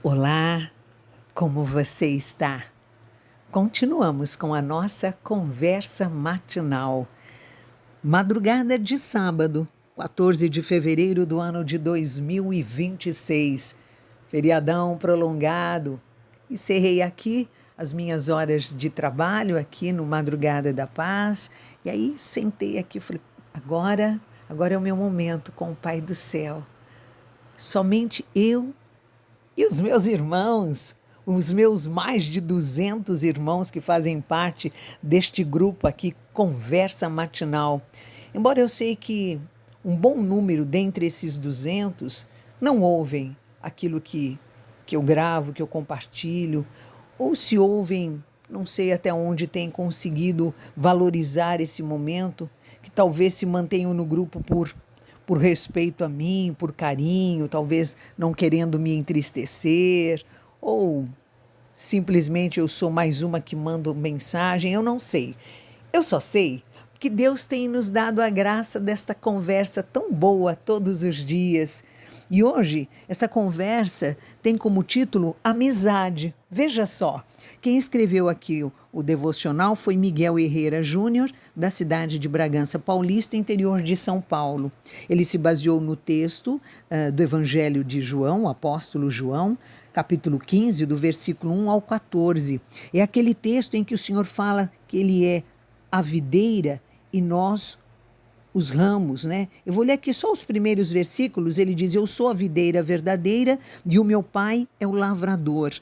Olá, como você está? Continuamos com a nossa conversa matinal. Madrugada de sábado, 14 de fevereiro do ano de 2026. Feriadão prolongado. Encerrei aqui as minhas horas de trabalho aqui no Madrugada da Paz. E aí sentei aqui e falei, agora é o meu momento com o Pai do Céu. Somente eu e os meus irmãos, os meus mais de 200 irmãos que fazem parte deste grupo aqui, Conversa Matinal. Embora eu sei que um bom número dentre esses 200 não ouvem aquilo que eu gravo, que eu compartilho, ou se ouvem, não sei até onde têm conseguido valorizar esse momento, que talvez se mantenham no grupo por respeito a mim, por carinho, talvez não querendo me entristecer, ou simplesmente eu sou mais uma que manda mensagem, eu não sei. Eu só sei que Deus tem nos dado a graça desta conversa tão boa todos os dias. E hoje, esta conversa tem como título Amizade. Veja só, quem escreveu aqui o devocional foi Miguel Herrera Júnior, da cidade de Bragança Paulista, interior de São Paulo. Ele se baseou no texto do Evangelho de João, o apóstolo João, capítulo 15, do versículo 1 ao 14. É aquele texto em que o Senhor fala que ele é a videira e nós os ramos, né? Eu vou ler aqui só os primeiros versículos. Ele diz: eu sou a videira verdadeira e o meu pai é o lavrador.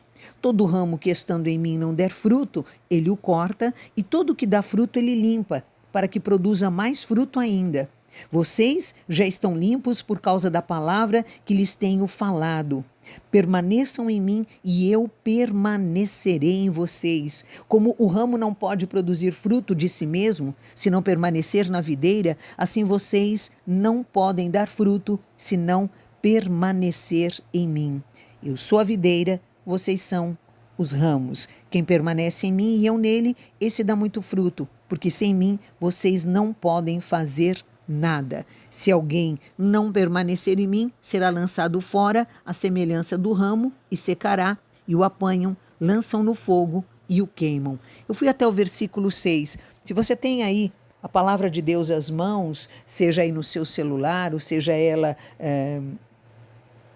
Todo ramo que estando em mim não der fruto, ele o corta, e todo que dá fruto ele limpa, para que produza mais fruto ainda. Vocês já estão limpos por causa da palavra que lhes tenho falado. Permaneçam em mim e eu permanecerei em vocês. Como o ramo não pode produzir fruto de si mesmo, se não permanecer na videira, assim vocês não podem dar fruto, se não permanecer em mim. Eu sou a videira, vocês são os ramos. Quem permanece em mim e eu nele, esse dá muito fruto, porque sem mim vocês não podem fazer nada. Se alguém não permanecer em mim, será lançado fora, à semelhança do ramo, e secará, e o apanham, lançam no fogo e o queimam. Eu fui até o versículo 6. Se você tem aí a palavra de Deus às mãos, seja aí no seu celular, ou seja ela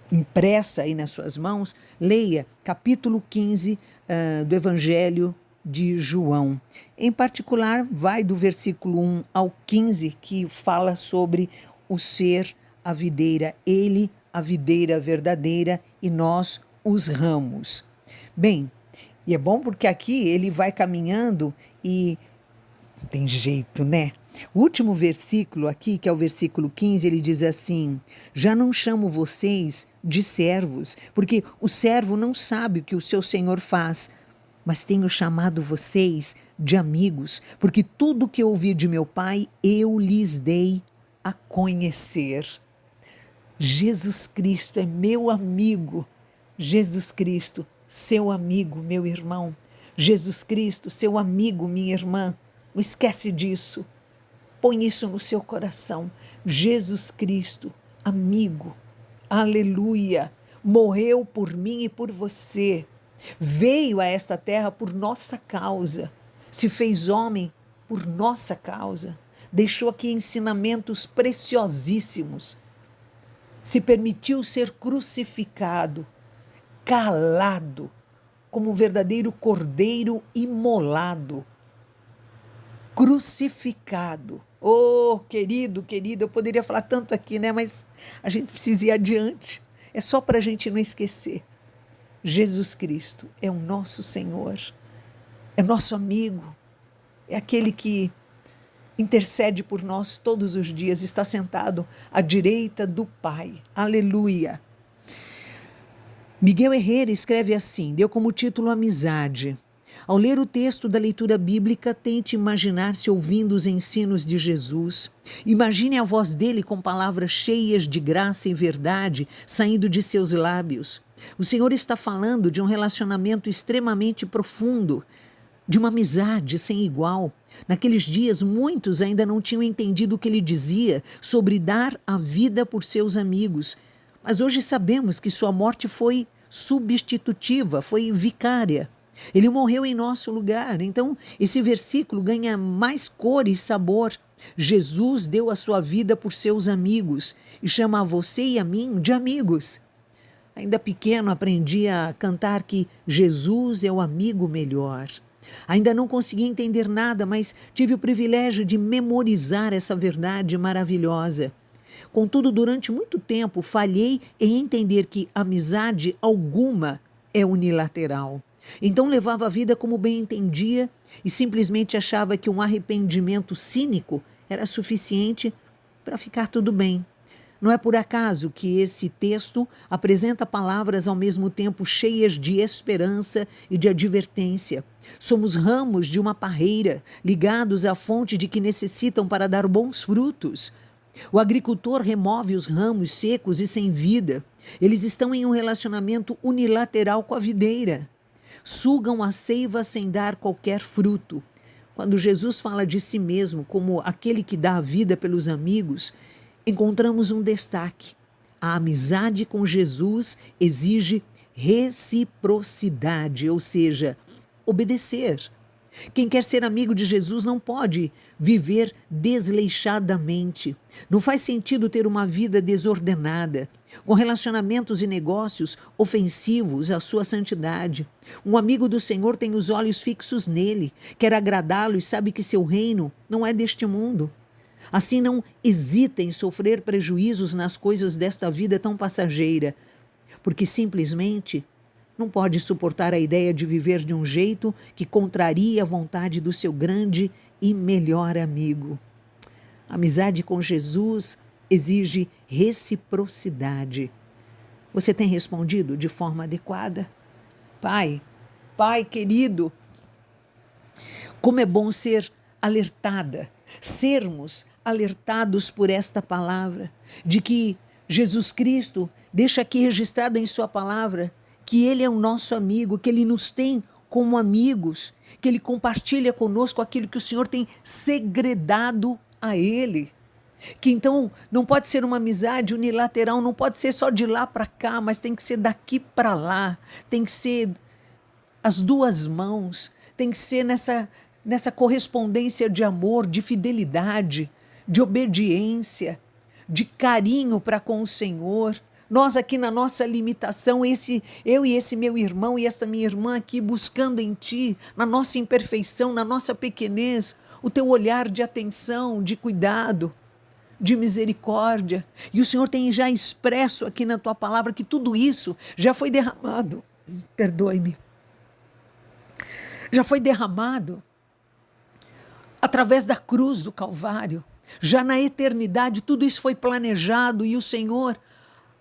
impressa aí nas suas mãos, leia capítulo 15 do Evangelho de João. Em particular, vai do versículo 1 ao 15, que fala sobre o ser a videira, ele a videira verdadeira e nós os ramos. Bem, e é bom porque aqui ele vai caminhando e não tem jeito, né? O último versículo aqui, que é o versículo 15, ele diz assim: já não chamo vocês de servos, porque o servo não sabe o que o seu senhor faz, mas tenho chamado vocês de amigos, porque tudo que eu ouvi de meu Pai, eu lhes dei a conhecer. Jesus Cristo é meu amigo. Jesus Cristo, seu amigo, meu irmão. Jesus Cristo, seu amigo, minha irmã. Não esquece disso. Põe isso no seu coração. Jesus Cristo, amigo. Aleluia. Morreu por mim e por você. Veio a esta terra por nossa causa, se fez homem por nossa causa, deixou aqui ensinamentos preciosíssimos, se permitiu ser crucificado, calado, como um verdadeiro cordeiro imolado, crucificado. Oh, querido, eu poderia falar tanto aqui, né? Mas a gente precisa ir adiante, é só para a gente não esquecer. Jesus Cristo é o nosso Senhor, é nosso amigo, é aquele que intercede por nós todos os dias, está sentado à direita do Pai. Aleluia! Miguel Herrera escreve assim, deu como título Amizade. Ao ler o texto da leitura bíblica, tente imaginar-se ouvindo os ensinos de Jesus. Imagine a voz dele com palavras cheias de graça e verdade saindo de seus lábios. O Senhor está falando de um relacionamento extremamente profundo, de uma amizade sem igual. Naqueles dias, muitos ainda não tinham entendido o que ele dizia sobre dar a vida por seus amigos. Mas hoje sabemos que sua morte foi substitutiva, foi vicária. Ele morreu em nosso lugar. Então, esse versículo ganha mais cor e sabor. Jesus deu a sua vida por seus amigos e chama a você e a mim de amigos. Ainda pequeno aprendi a cantar que Jesus é o amigo melhor. Ainda não consegui entender nada, mas tive o privilégio de memorizar essa verdade maravilhosa. Contudo, durante muito tempo falhei em entender que amizade alguma é unilateral. Então levava a vida como bem entendia e simplesmente achava que um arrependimento cínico era suficiente para ficar tudo bem. Não é por acaso que esse texto apresenta palavras ao mesmo tempo cheias de esperança e de advertência. Somos ramos de uma parreira, ligados à fonte de que necessitam para dar bons frutos. O agricultor remove os ramos secos e sem vida. Eles estão em um relacionamento unilateral com a videira. Sugam a seiva sem dar qualquer fruto. Quando Jesus fala de si mesmo como aquele que dá a vida pelos amigos, encontramos um destaque. A amizade com Jesus exige reciprocidade, ou seja, obedecer. Quem quer ser amigo de Jesus não pode viver desleixadamente. Não faz sentido ter uma vida desordenada, com relacionamentos e negócios ofensivos à sua santidade. Um amigo do Senhor tem os olhos fixos nele, quer agradá-lo e sabe que seu reino não é deste mundo. Assim, não hesita em sofrer prejuízos nas coisas desta vida tão passageira, porque simplesmente não pode suportar a ideia de viver de um jeito que contraria a vontade do seu grande e melhor amigo. A amizade com Jesus exige reciprocidade. Você tem respondido de forma adequada? Pai querido, como é bom ser alertada, sermos alertados por esta palavra, de que Jesus Cristo deixa aqui registrado em sua palavra que Ele é o nosso amigo, que Ele nos tem como amigos, que Ele compartilha conosco aquilo que o Senhor tem segredado a Ele. Que então não pode ser uma amizade unilateral, não pode ser só de lá para cá, mas tem que ser daqui para lá, tem que ser as duas mãos, tem que ser nessa correspondência de amor, de fidelidade, de obediência, de carinho para com o Senhor. Nós aqui na nossa limitação, eu e esse meu irmão e esta minha irmã aqui buscando em Ti, na nossa imperfeição, na nossa pequenez, o Teu olhar de atenção, de cuidado, de misericórdia. E o Senhor tem já expresso aqui na Tua palavra que tudo isso já foi derramado, perdoe-me, já foi derramado através da cruz do Calvário. Já na eternidade tudo isso foi planejado e o Senhor,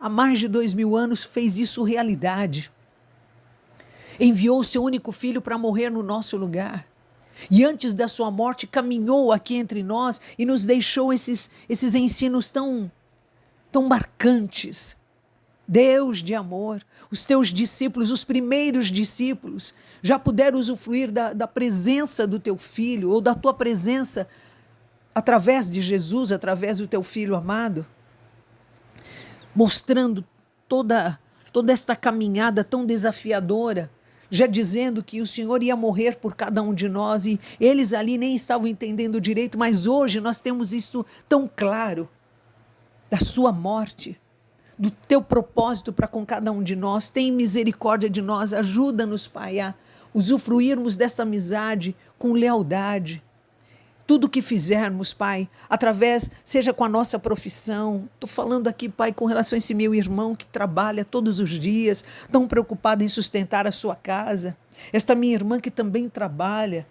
há mais de 2000 anos, fez isso realidade. Enviou o seu único filho para morrer no nosso lugar. E antes da sua morte caminhou aqui entre nós e nos deixou esses ensinos tão marcantes. Deus de amor, os teus discípulos, os primeiros discípulos, já puderam usufruir da presença do teu filho ou da tua presença através de Jesus, através do teu filho amado, mostrando toda esta caminhada tão desafiadora, já dizendo que o Senhor ia morrer por cada um de nós e eles ali nem estavam entendendo direito, mas hoje nós temos isso tão claro, da sua morte, do teu propósito para com cada um de nós. Tem misericórdia de nós, ajuda-nos, Pai, a usufruirmos desta amizade com lealdade. Tudo que fizermos, Pai, através, seja com a nossa profissão, estou falando aqui, Pai, com relação a esse meu irmão que trabalha todos os dias, tão preocupado em sustentar a sua casa, esta minha irmã que também trabalha,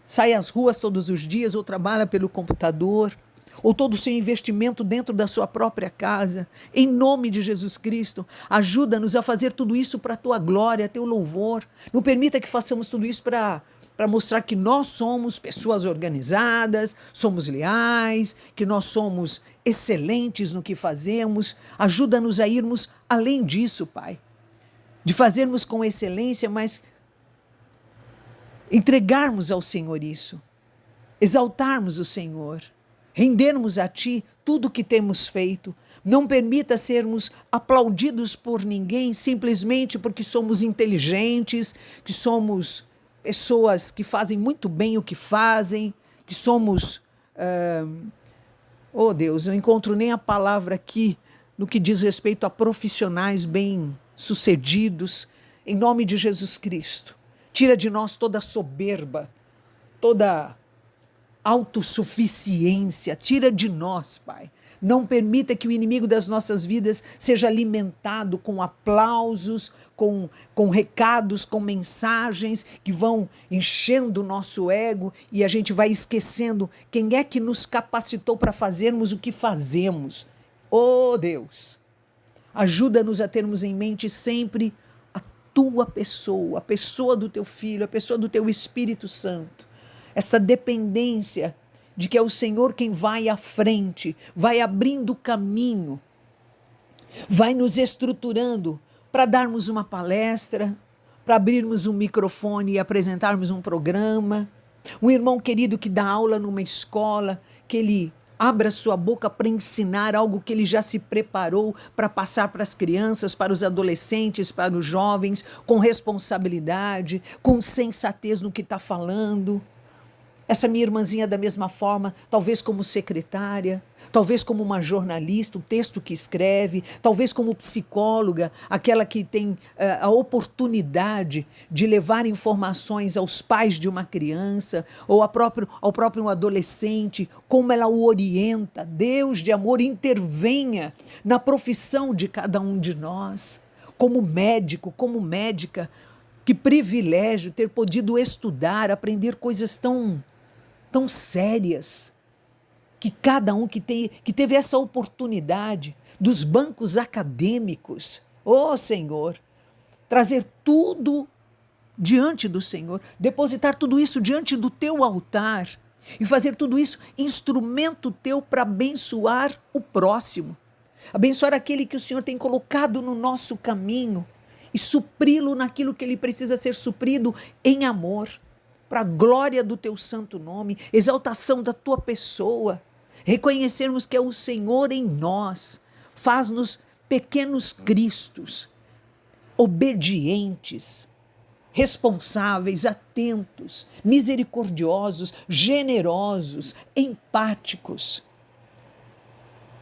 sai às ruas todos os dias ou trabalha pelo computador, ou todo o seu investimento dentro da sua própria casa, em nome de Jesus Cristo, ajuda-nos a fazer tudo isso para a tua glória, teu louvor. Não permita que façamos tudo isso para mostrar que nós somos pessoas organizadas, somos leais, que nós somos excelentes no que fazemos. Ajuda-nos a irmos além disso, Pai, de fazermos com excelência, mas entregarmos ao Senhor isso, exaltarmos o Senhor, rendermos a Ti tudo que temos feito. Não permita sermos aplaudidos por ninguém simplesmente porque somos inteligentes, que somos pessoas que fazem muito bem o que fazem, que somos... oh Deus, eu não encontro nem a palavra aqui no que diz respeito a profissionais bem-sucedidos. Em nome de Jesus Cristo, tira de nós toda soberba, toda autossuficiência, tira de nós, Pai. Não permita que o inimigo das nossas vidas seja alimentado com aplausos, com recados, com mensagens que vão enchendo o nosso ego e a gente vai esquecendo quem é que nos capacitou para fazermos o que fazemos. Oh Deus, ajuda-nos a termos em mente sempre a tua pessoa, a pessoa do teu Filho, a pessoa do teu Espírito Santo. Esta dependência de que é o Senhor quem vai à frente, vai abrindo caminho, vai nos estruturando para darmos uma palestra, para abrirmos um microfone e apresentarmos um programa. Um irmão querido que dá aula numa escola, que ele abra sua boca para ensinar algo que ele já se preparou para passar para as crianças, para os adolescentes, para os jovens, com responsabilidade, com sensatez no que está falando. Essa minha irmãzinha da mesma forma, talvez como secretária, talvez como uma jornalista, o texto que escreve, talvez como psicóloga, aquela que tem a oportunidade de levar informações aos pais de uma criança ou ao próprio adolescente, como ela o orienta. Deus de amor, intervenha na profissão de cada um de nós, como médico, como médica. Que privilégio ter podido estudar, aprender coisas tão sérias, que cada um que teve essa oportunidade dos bancos acadêmicos, oh Senhor, trazer tudo diante do Senhor, depositar tudo isso diante do teu altar e fazer tudo isso instrumento teu para abençoar o próximo, abençoar aquele que o Senhor tem colocado no nosso caminho e supri-lo naquilo que ele precisa ser suprido em amor, para a glória do teu santo nome, exaltação da tua pessoa, reconhecermos que é o Senhor em nós, faz-nos pequenos cristos, obedientes, responsáveis, atentos, misericordiosos, generosos, empáticos,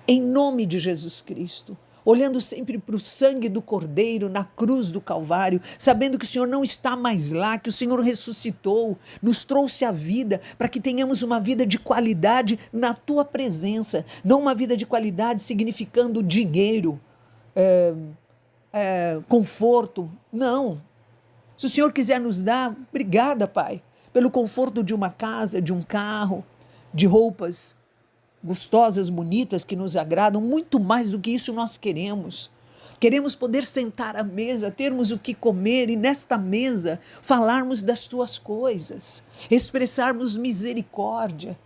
em nome de Jesus Cristo. Olhando sempre para o sangue do Cordeiro na cruz do Calvário, sabendo que o Senhor não está mais lá, que o Senhor ressuscitou, nos trouxe a vida para que tenhamos uma vida de qualidade na tua presença, não uma vida de qualidade significando dinheiro, conforto, não. Se o Senhor quiser nos dar, obrigada, Pai, pelo conforto de uma casa, de um carro, de roupas gostosas, bonitas, que nos agradam, muito mais do que isso nós queremos. Queremos poder sentar à mesa, termos o que comer e nesta mesa falarmos das tuas coisas, expressarmos misericórdia,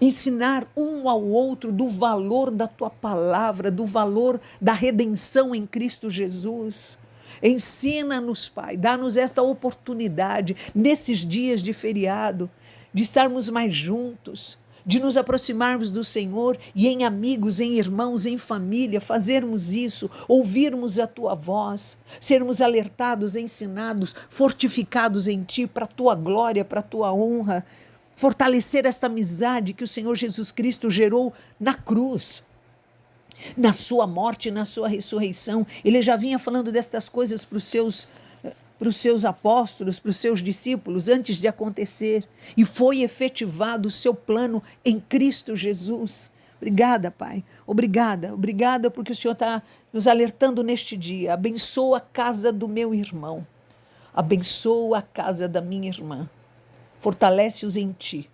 ensinar um ao outro do valor da tua palavra, do valor da redenção em Cristo Jesus. Ensina-nos, Pai, dá-nos esta oportunidade nesses dias de feriado, de estarmos mais juntos, de nos aproximarmos do Senhor e em amigos, em irmãos, em família, fazermos isso, ouvirmos a tua voz, sermos alertados, ensinados, fortificados em ti para a tua glória, para a tua honra, fortalecer esta amizade que o Senhor Jesus Cristo gerou na cruz, na sua morte, na sua ressurreição. Ele já vinha falando destas coisas para os seus apóstolos, para os seus discípulos, antes de acontecer, e foi efetivado o seu plano em Cristo Jesus. Obrigada, Pai, obrigada porque o Senhor está nos alertando neste dia. Abençoa a casa do meu irmão, abençoa a casa da minha irmã, fortalece-os em ti,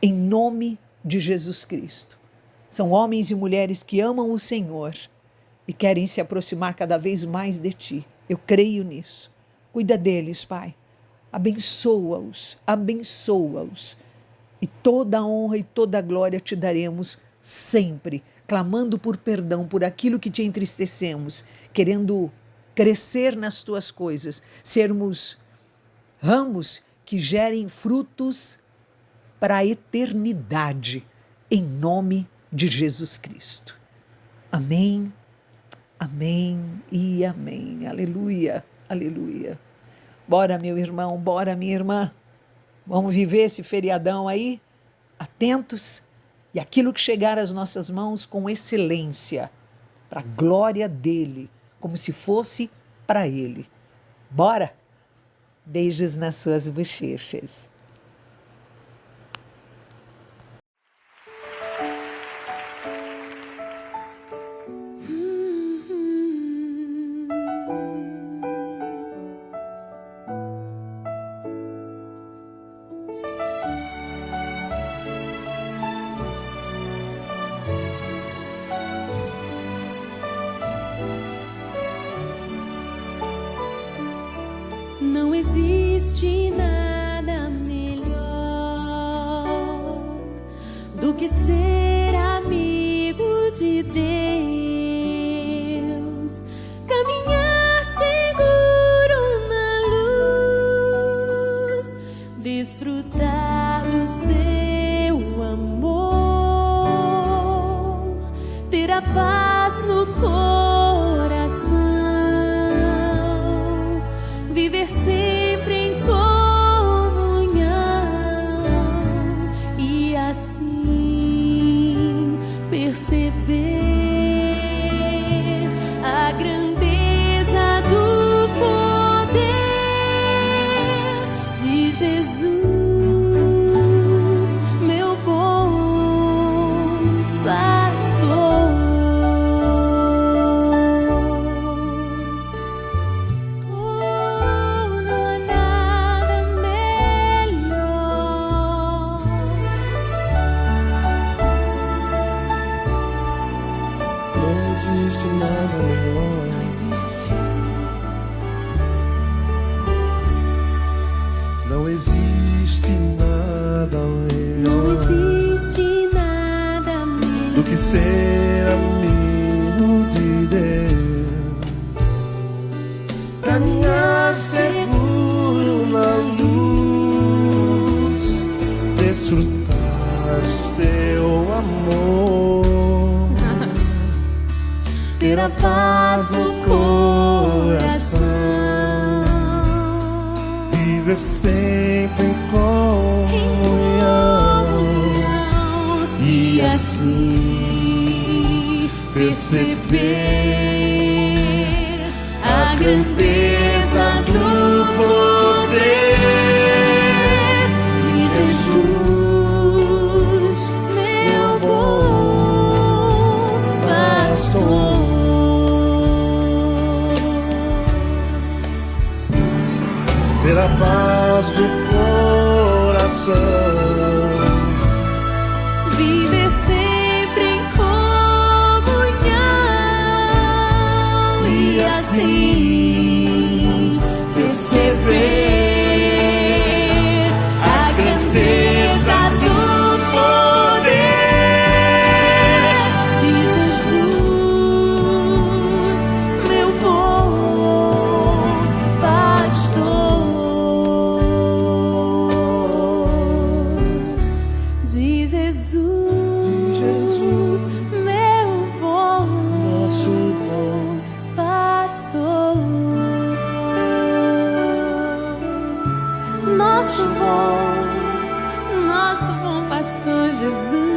em nome de Jesus Cristo. São homens e mulheres que amam o Senhor e querem se aproximar cada vez mais de ti. Eu creio nisso. Cuida deles, Pai. Abençoa-os, abençoa-os. E toda a honra e toda a glória te daremos sempre, clamando por perdão por aquilo que te entristecemos, querendo crescer nas tuas coisas, sermos ramos que gerem frutos para a eternidade. em nome de Jesus Cristo. Amém, amém e amém. Aleluia, aleluia. Bora, meu irmão, bora, minha irmã. Vamos viver esse feriadão aí, atentos, e aquilo que chegar às nossas mãos com excelência, para a glória dele, como se fosse para ele. Bora? Beijos nas suas bochechas. Não existe nada melhor do que ser amigo de Deus, caminhar seguro na luz, desfrutar do seu amor, ter a paz no coração, viver sempre em comunhão e assim perceber a grandeza do poder de Jesus, meu bom pastor. Não existe nada melhor. Não existe nada melhor do que ser amigo de Deus, caminhar seguro na luz, desfrutar do seu amor, ter a paz no coração, viver sempre em comunhão e assim perceber a grandeza do poder de Jesus, meu bom pastor. Ter a paz do coração, viver sempre em comunhão e assim perceber a grandeza do poder de Jesus, meu bom pastor. De Jesus, meu bom, nosso bom pastor, nosso bom pastor Jesus.